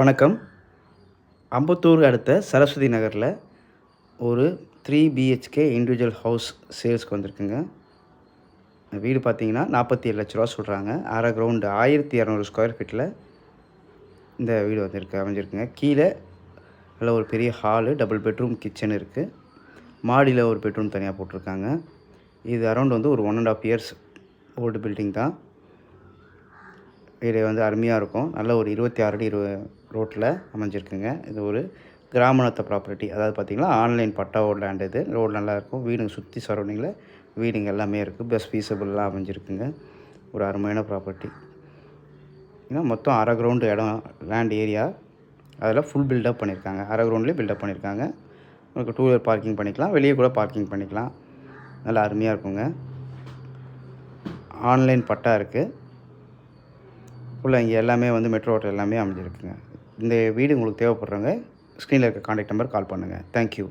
வணக்கம். அம்பத்தூர் அடுத்த சரஸ்வதி நகரில் ஒரு 3 பிஹெச்கே இண்டிவிஜுவல் ஹவுஸ் சேல்ஸ்க்கு வந்திருக்குங்க. வீடு பார்த்தீங்கன்னா ரூ. 47,00,000 சொல்கிறாங்க. அரை கிரவுண்டு 1200 ஸ்கொயர் ஃபீட்டில் இந்த வீடு அமைஞ்சிருக்குங்க. கீழே நல்ல ஒரு பெரிய ஹாலு, டபுள் பெட்ரூம் கிச்சன் இருக்குது. மாடியில் ஒரு பெட்ரூம் தனியாக போட்டிருக்காங்க. இது அரௌண்ட் ஒரு 1.5 இயர்ஸ் ஓல்டு பில்டிங் தான். வீடு அருமையாக இருக்கும். நல்ல ஒரு 26 அடி ரோட்டில் அமைஞ்சிருக்குங்க. இது ஒரு கிராமத்து ப்ராப்பர்ட்டி. அதாவது பார்த்திங்கன்னா ஆன்லைன் பட்டாவோட லேண்ட் இது. ரோடு நல்லாயிருக்கும். வீடுங்க சுற்றி சரௌண்டிங்கில் வீடுங்க எல்லாமே இருக்குது. பஸ் ஃபீஸபிளாக அமைஞ்சிருக்குங்க. ஒரு அருமையான ப்ராப்பர்ட்டி. ஏன்னா மொத்தம் அரை கிரவுண்டு இடம் லேண்ட் ஏரியா. அதில் ஃபுல் பில்டப் பண்ணியிருக்காங்க. அரை கிரவுண்ட்லேயே பில்டப் பண்ணியிருக்காங்க. உங்களுக்கு 2 வீலர் பார்க்கிங் பண்ணிக்கலாம். வெளியே கூட பார்க்கிங் பண்ணிக்கலாம். நல்லா அருமையாக இருக்குங்க. ஆன்லைன் பட்டா இருக்குது. ஃபுல்லாக இங்கே எல்லாமே மெட்ரோ வாட்டர் எல்லாமே அமைஞ்சிருக்குங்க. இந்த வீடு உங்களுக்கு தேவைப்படுறவங்க ஸ்க்ரீனில் இருக்க கான்டாக்ட் நம்பர் கால் பண்ணுங்கள். தேங்க்யூ.